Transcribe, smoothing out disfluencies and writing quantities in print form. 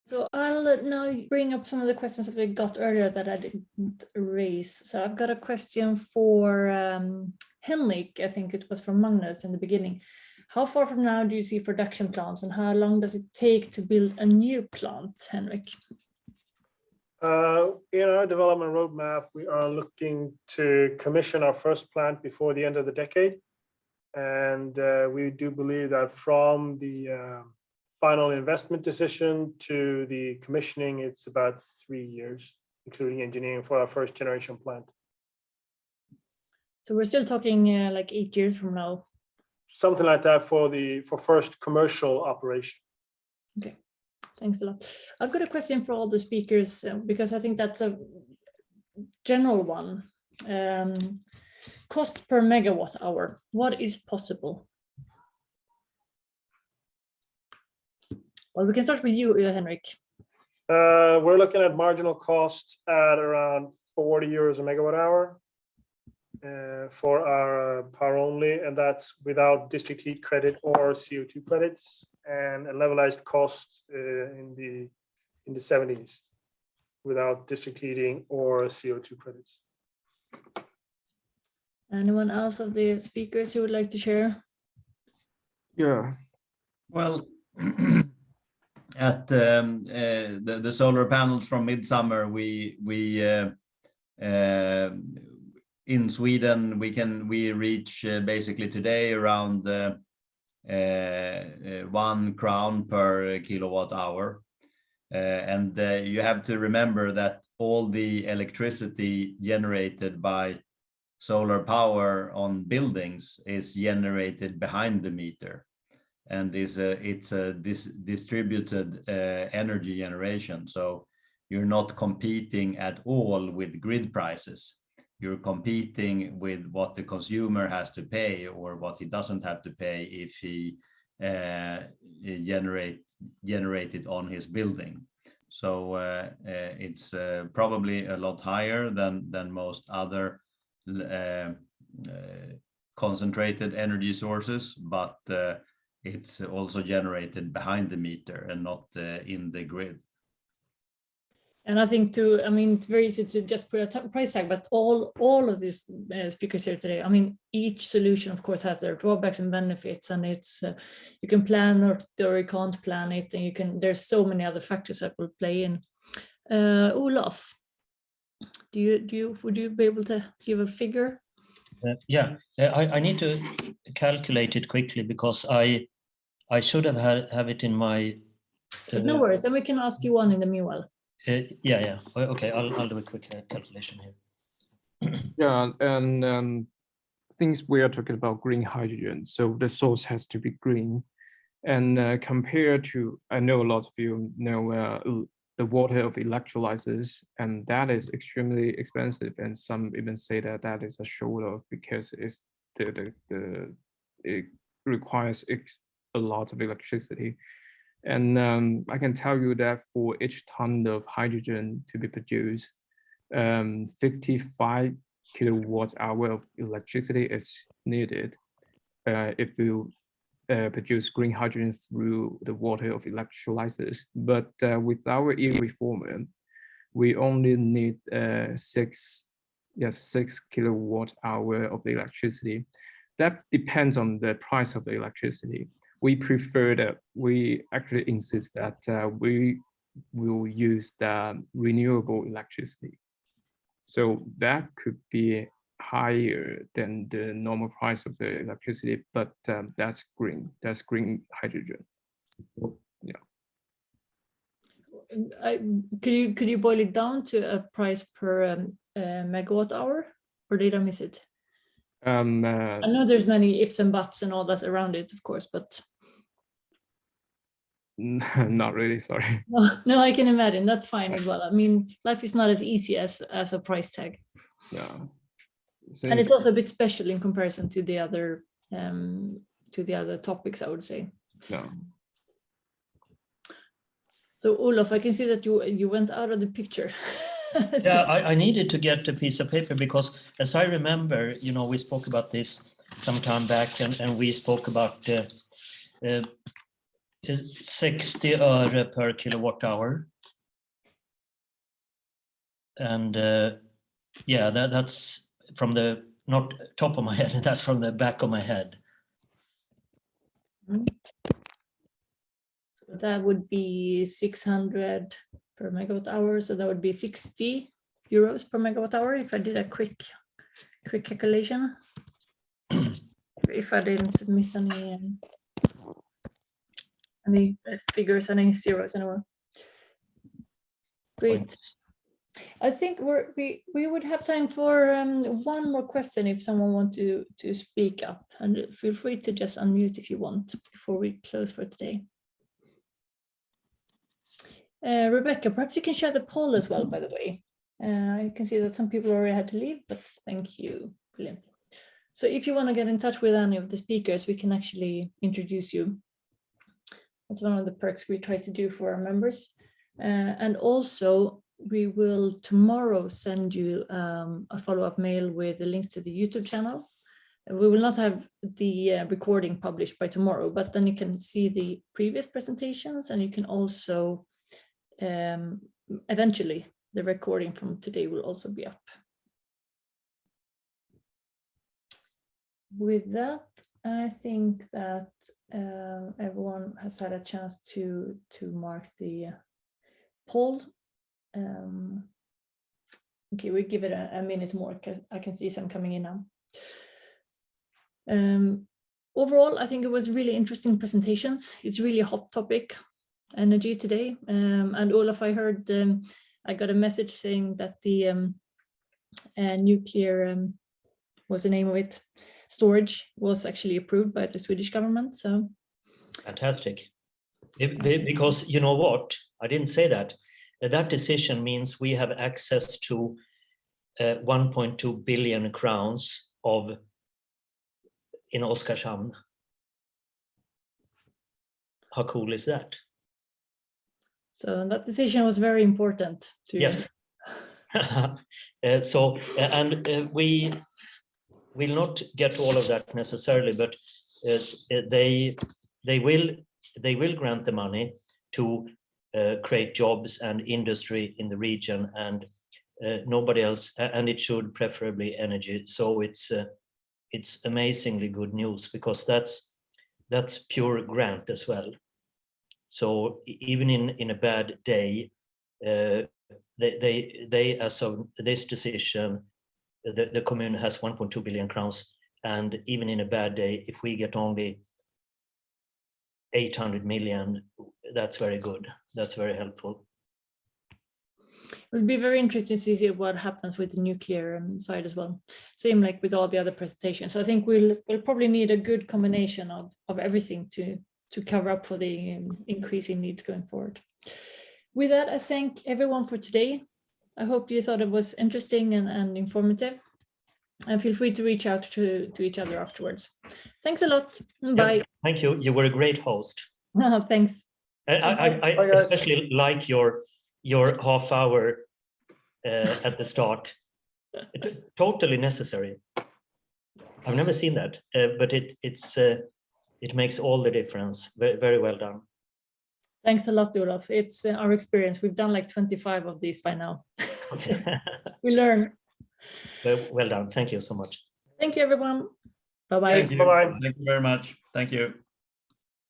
So I'll now bring up some of the questions that we got earlier that I didn't raise. So I've got a question for Henrik. I think it was from Magnus in the beginning. How far from now do you see production plants, and how long does it take to build a new plant, Henrik? In our development roadmap, we are looking to commission our first plant before the end of the decade. And we do believe that from the final investment decision to the commissioning, it's about 3 years, including engineering for our first generation plant. So we're still talking like 8 years from now. Something like that for first commercial operation. Okay, thanks a lot. I've got a question for all the speakers because I think that's a general one. Cost per megawatt hour, what is possible? Well, we can start with you, Henrik. We're looking at marginal cost at around 40 euros a megawatt hour for our power only, and that's without district heat credit or CO2 credits, and a levelized cost in the 70s without district heating or CO2 credits. Anyone else of the speakers who would like to share? Yeah. Well, at the solar panels from Midsummer, we in Sweden we reach basically today around 1 crown per kilowatt hour, and you have to remember that all the electricity generated by solar power on buildings is generated behind the meter, and it's a distributed energy generation. So you're not competing at all with grid prices. You're competing with what the consumer has to pay or what he doesn't have to pay if he generate it on his building. So it's probably a lot higher than most other concentrated energy sources, but it's also generated behind the meter and not in the grid. And I think it's very easy to just put a price tag, but all of these speakers here today, each solution of course has their drawbacks and benefits, and it's you can plan or you can't plan it, and there's so many other factors that will play in. Olof, would you be able to give a figure? I need to calculate it quickly because I should have it in my. But no worries, and we can ask you one in the meanwhile. Yeah. Okay, I'll do a quick calculation here. Yeah, and things we are talking about green hydrogen, so the source has to be green, and compared to, I know a lot of you know the water of electrolyzers, and that is extremely expensive, and some even say that is a show-off because it's it requires a lot of electricity. And I can tell you that for each ton of hydrogen to be produced, 55 kilowatt hour of electricity is needed if you produce green hydrogen through the water of electrolyzers. But with our e-reformer, we only need 6 kilowatt hour of the electricity. That depends on the price of the electricity. We prefer that, we actually insist that we will use the renewable electricity. So that could be higher than the normal price of the electricity, but that's green hydrogen. Yeah. Could you boil it down to a price per megawatt hour, or did I miss it? I know there's many ifs and buts and all that around it, of course, but not really, sorry. No, I can imagine. That's fine as well. Life is not as easy as a price tag. No. And it's also a bit special in comparison to the other topics, I would say. No. So Olof, I can see that you went out of the picture. Yeah, I needed to get a piece of paper because, as I remember, we spoke about this some time back, and we spoke about 60 öre per kilowatt hour. And yeah, that's from the, not top of my head, that's from the back of my head. So that would be 600 per megawatt hour. So that would be 60 euros per megawatt hour if I did a quick calculation. If I didn't miss any figures, any zeros anywhere. Great. I think we would have time for one more question if someone wants to speak up, and feel free to just unmute if you want before we close for today. Rebecca, perhaps you can share the poll as well, by the way. I can see that some people already had to leave, but thank you. Brilliant. So if you want to get in touch with any of the speakers, we can actually introduce you. That's one of the perks we try to do for our members. And also, we will tomorrow send you a follow-up mail with a link to the YouTube channel. We will not have the recording published by tomorrow, but then you can see the previous presentations, and you can also, eventually, the recording from today will also be up. With that, I think that everyone has had a chance to mark the poll. Okay, we give it a minute more because I can see some coming in now. Overall, I think it was really interesting presentations. It's really a hot topic, energy today. And Olaf, I heard, I got a message saying that the nuclear, what's the name of it? Storage was actually approved by the Swedish government. So fantastic. Because you know what? I didn't say that. That decision means we have access to 1.2 billion crowns in Oskarshamn. How cool is that? So that decision was very important to yes. We will not get all of that necessarily, but they will grant the money to create jobs and industry in the region, and nobody else, and it should preferably energy. So it's amazingly good news, because that's pure grant as well. So even in a bad day, they as of this decision, the commune has 1.2 billion crowns, and even in a bad day, if we get only 800 million, that's very good. That's very helpful. It would be very interesting to see what happens with the nuclear side as well. Same like with all the other presentations. I think we'll probably need a good combination of everything to cover up for the increasing needs going forward. With that, I thank everyone for today. I hope you thought it was interesting and informative. And feel free to reach out to each other afterwards. Thanks a lot. Bye. Yep, thank you. You were a great host. Thanks. I especially like your half hour at the start. Totally necessary. I've never seen that, but it makes all the difference. Very, very well done. Thanks a lot, Olaf. It's our experience. We've done like 25 of these by now. So we learn. Well done. Thank you so much. Thank you, everyone. Bye-bye. Thank you. Bye-bye. Thank you very much. Thank you.